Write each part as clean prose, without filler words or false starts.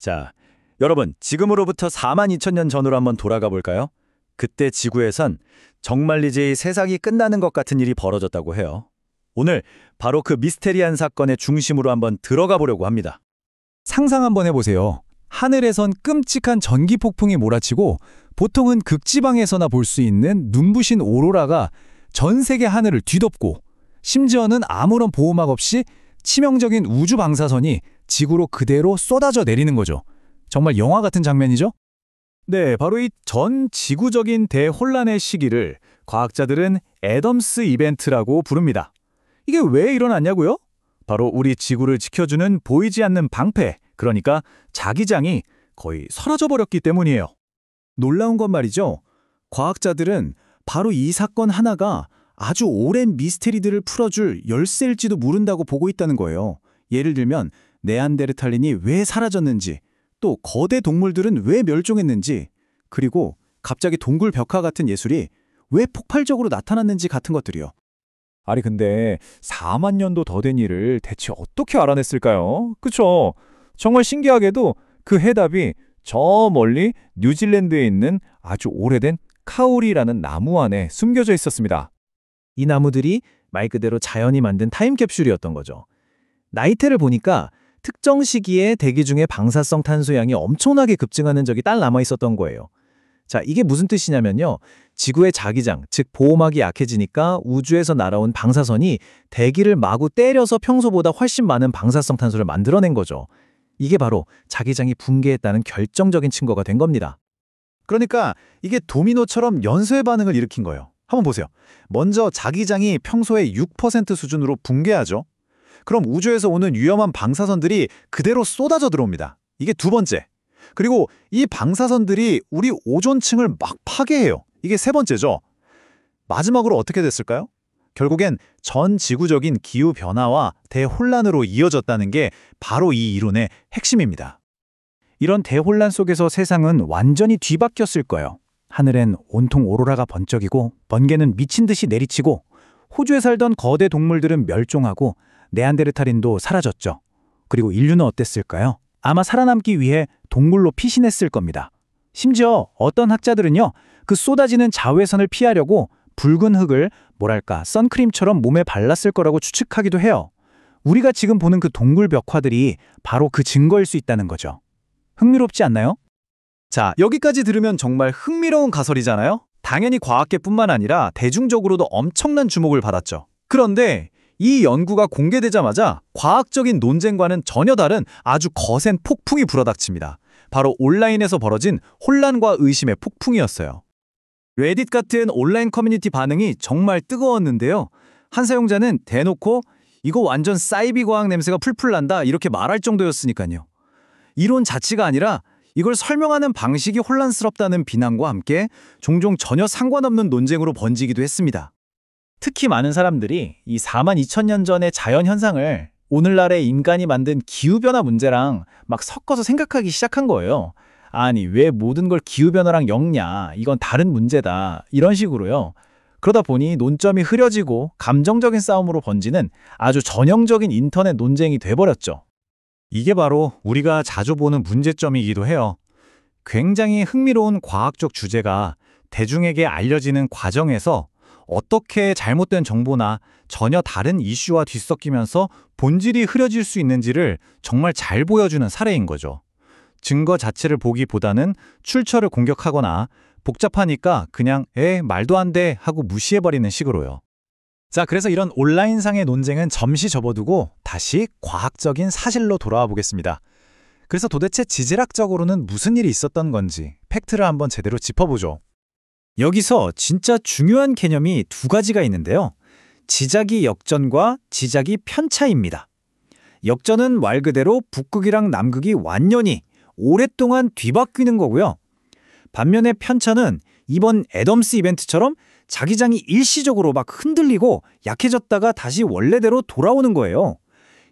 자, 여러분, 지금으로부터 42,000년 전으로 한번 돌아가 볼까요? 그때 지구에선 정말 이제 이 세상이 끝나는 것 같은 일이 벌어졌다고 해요. 오늘 바로 그 미스테리한 사건의 중심으로 한번 들어가 보려고 합니다. 상상 한번 해보세요. 하늘에선 끔찍한 전기 폭풍이 몰아치고 보통은 극지방에서나 볼 수 있는 눈부신 오로라가 전 세계 하늘을 뒤덮고 심지어는 아무런 보호막 없이 치명적인 우주 방사선이 지구로 그대로 쏟아져 내리는 거죠. 정말 영화 같은 장면이죠? 네, 바로 이 전 지구적인 대혼란의 시기를 과학자들은 애덤스 이벤트라고 부릅니다. 이게 왜 일어났냐고요? 바로 우리 지구를 지켜주는 보이지 않는 방패, 그러니까 자기장이 거의 사라져버렸기 때문이에요. 놀라운 건 말이죠. 과학자들은 바로 이 사건 하나가 아주 오랜 미스테리들을 풀어줄 열쇠일지도 모른다고 보고 있다는 거예요. 예를 들면 네안데르탈린이 왜 사라졌는지, 또 거대 동물들은 왜 멸종했는지, 그리고 갑자기 동굴 벽화 같은 예술이 왜 폭발적으로 나타났는지 같은 것들이요. 아니 근데 4만 년도 더 된 일을 대체 어떻게 알아냈을까요? 그쵸? 정말 신기하게도 그 해답이 저 멀리 뉴질랜드에 있는 아주 오래된 카오리라는 나무 안에 숨겨져 있었습니다. 이 나무들이 말 그대로 자연이 만든 타임캡슐이었던 거죠. 나이테를 보니까 특정 시기에 대기 중에 방사성 탄소량이 엄청나게 급증하는 적이 딱 남아 있었던 거예요. 자, 이게 무슨 뜻이냐면요. 지구의 자기장, 즉 보호막이 약해지니까 우주에서 날아온 방사선이 대기를 마구 때려서 평소보다 훨씬 많은 방사성 탄소를 만들어낸 거죠. 이게 바로 자기장이 붕괴했다는 결정적인 증거가 된 겁니다. 그러니까 이게 도미노처럼 연쇄 반응을 일으킨 거예요. 한번 보세요. 먼저 자기장이 평소의 6% 수준으로 붕괴하죠. 그럼 우주에서 오는 위험한 방사선들이 그대로 쏟아져 들어옵니다. 이게 두 번째. 그리고 이 방사선들이 우리 오존층을 막 파괴해요. 이게 세 번째죠. 마지막으로 어떻게 됐을까요? 결국엔 전 지구적인 기후변화와 대혼란으로 이어졌다는 게 바로 이 이론의 핵심입니다. 이런 대혼란 속에서 세상은 완전히 뒤바뀌었을 거예요. 하늘엔 온통 오로라가 번쩍이고 번개는 미친 듯이 내리치고 호주에 살던 거대 동물들은 멸종하고 네안데르탈인도 사라졌죠. 그리고 인류는 어땠을까요? 아마 살아남기 위해 동굴로 피신했을 겁니다. 심지어 어떤 학자들은요, 그 쏟아지는 자외선을 피하려고 붉은 흙을 선크림처럼 몸에 발랐을 거라고 추측하기도 해요. 우리가 지금 보는 그 동굴 벽화들이 바로 그 증거일 수 있다는 거죠. 흥미롭지 않나요? 자, 여기까지 들으면 정말 흥미로운 가설이잖아요? 당연히 과학계뿐만 아니라 대중적으로도 엄청난 주목을 받았죠. 그런데 이 연구가 공개되자마자 과학적인 논쟁과는 전혀 다른 아주 거센 폭풍이 불어닥칩니다. 바로 온라인에서 벌어진 혼란과 의심의 폭풍이었어요. 레딧 같은 온라인 커뮤니티 반응이 정말 뜨거웠는데요. 한 사용자는 대놓고 이거 완전 사이비 과학 냄새가 풀풀 난다 이렇게 말할 정도였으니까요. 이론 자체가 아니라 이걸 설명하는 방식이 혼란스럽다는 비난과 함께 종종 전혀 상관없는 논쟁으로 번지기도 했습니다. 특히 많은 사람들이 이 42,000년 전의 자연현상을 오늘날의 인간이 만든 기후변화 문제랑 막 섞어서 생각하기 시작한 거예요. 아니, 왜 모든 걸 기후변화랑 엮냐, 이건 다른 문제다, 이런 식으로요. 그러다 보니 논점이 흐려지고 감정적인 싸움으로 번지는 아주 전형적인 인터넷 논쟁이 돼버렸죠. 이게 바로 우리가 자주 보는 문제점이기도 해요. 굉장히 흥미로운 과학적 주제가 대중에게 알려지는 과정에서 어떻게 잘못된 정보나 전혀 다른 이슈와 뒤섞이면서 본질이 흐려질 수 있는지를 정말 잘 보여주는 사례인 거죠. 증거 자체를 보기보다는 출처를 공격하거나 복잡하니까 그냥 말도 안 돼 하고 무시해버리는 식으로요. 자, 그래서 이런 온라인상의 논쟁은 잠시 접어두고 다시 과학적인 사실로 돌아와 보겠습니다. 그래서 도대체 지질학적으로는 무슨 일이 있었던 건지 팩트를 한번 제대로 짚어보죠. 여기서 진짜 중요한 개념이 두 가지가 있는데요. 지자기 역전과 지자기 편차입니다. 역전은 말 그대로 북극이랑 남극이 완전히 오랫동안 뒤바뀌는 거고요. 반면에 편차는 이번 애덤스 이벤트처럼 자기장이 일시적으로 막 흔들리고 약해졌다가 다시 원래대로 돌아오는 거예요.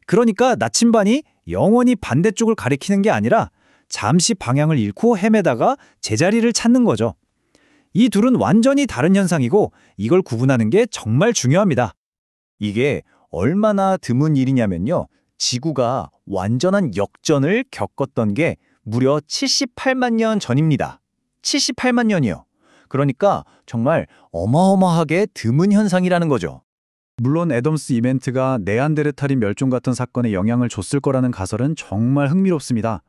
그러니까 나침반이 영원히 반대쪽을 가리키는 게 아니라 잠시 방향을 잃고 헤매다가 제자리를 찾는 거죠. 이 둘은 완전히 다른 현상이고 이걸 구분하는 게 정말 중요합니다. 이게 얼마나 드문 일이냐면요. 지구가 완전한 역전을 겪었던 게 무려 78만 년 전입니다. 78만 년이요. 그러니까 정말 어마어마하게 드문 현상이라는 거죠. 물론 애덤스 이벤트가 네안데르탈인 멸종 같은 사건에 영향을 줬을 거라는 가설은 정말 흥미롭습니다.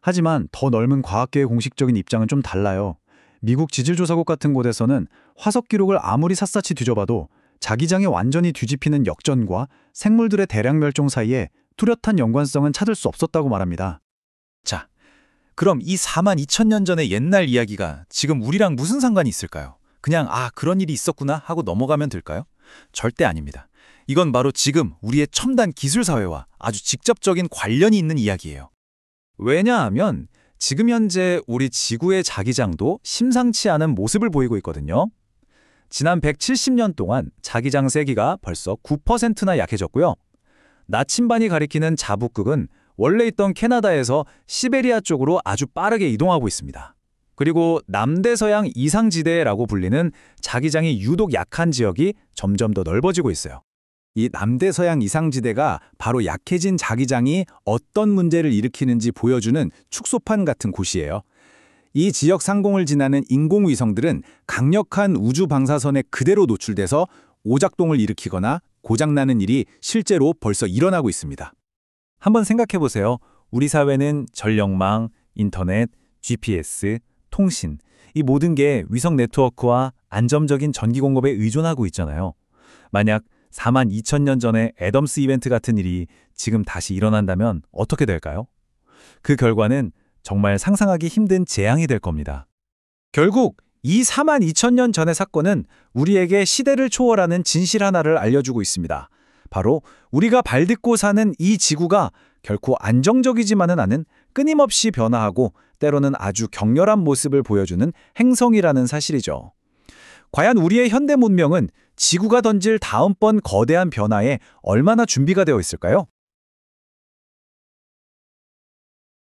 하지만 더 넓은 과학계의 공식적인 입장은 좀 달라요. 미국 지질조사국 같은 곳에서는 화석 기록을 아무리 샅샅이 뒤져봐도 자기장이 완전히 뒤집히는 역전과 생물들의 대량 멸종 사이에 뚜렷한 연관성은 찾을 수 없었다고 말합니다. 자, 그럼 이 4만 2천 년 전의 옛날 이야기가 지금 우리랑 무슨 상관이 있을까요? 그냥 그런 일이 있었구나 하고 넘어가면 될까요? 절대 아닙니다. 이건 바로 지금 우리의 첨단 기술 사회와 아주 직접적인 관련이 있는 이야기예요. 왜냐하면 지금 현재 우리 지구의 자기장도 심상치 않은 모습을 보이고 있거든요. 지난 170년 동안 자기장 세기가 벌써 9%나 약해졌고요. 나침반이 가리키는 자북극은 원래 있던 캐나다에서 시베리아 쪽으로 아주 빠르게 이동하고 있습니다. 그리고 남대서양 이상지대라고 불리는 자기장이 유독 약한 지역이 점점 더 넓어지고 있어요. 이 남대서양 이상지대가 바로 약해진 자기장이 어떤 문제를 일으키는지 보여주는 축소판 같은 곳이에요. 이 지역 상공을 지나는 인공위성들은 강력한 우주 방사선에 그대로 노출돼서 오작동을 일으키거나 고장나는 일이 실제로 벌써 일어나고 있습니다. 한번 생각해 보세요. 우리 사회는 전력망, 인터넷, GPS, 통신, 이 모든 게 위성 네트워크와 안정적인 전기 공급에 의존하고 있잖아요. 만약 4만 2천 년 전에 애덤스 이벤트 같은 일이 지금 다시 일어난다면 어떻게 될까요? 그 결과는 정말 상상하기 힘든 재앙이 될 겁니다. 결국 이 4만 2천 년 전의 사건은 우리에게 시대를 초월하는 진실 하나를 알려주고 있습니다. 바로 우리가 발딛고 사는 이 지구가 결코 안정적이지만은 않은 끊임없이 변화하고 때로는 아주 격렬한 모습을 보여주는 행성이라는 사실이죠. 과연 우리의 현대 문명은 지구가 던질 다음번 거대한 변화에 얼마나 준비가 되어 있을까요?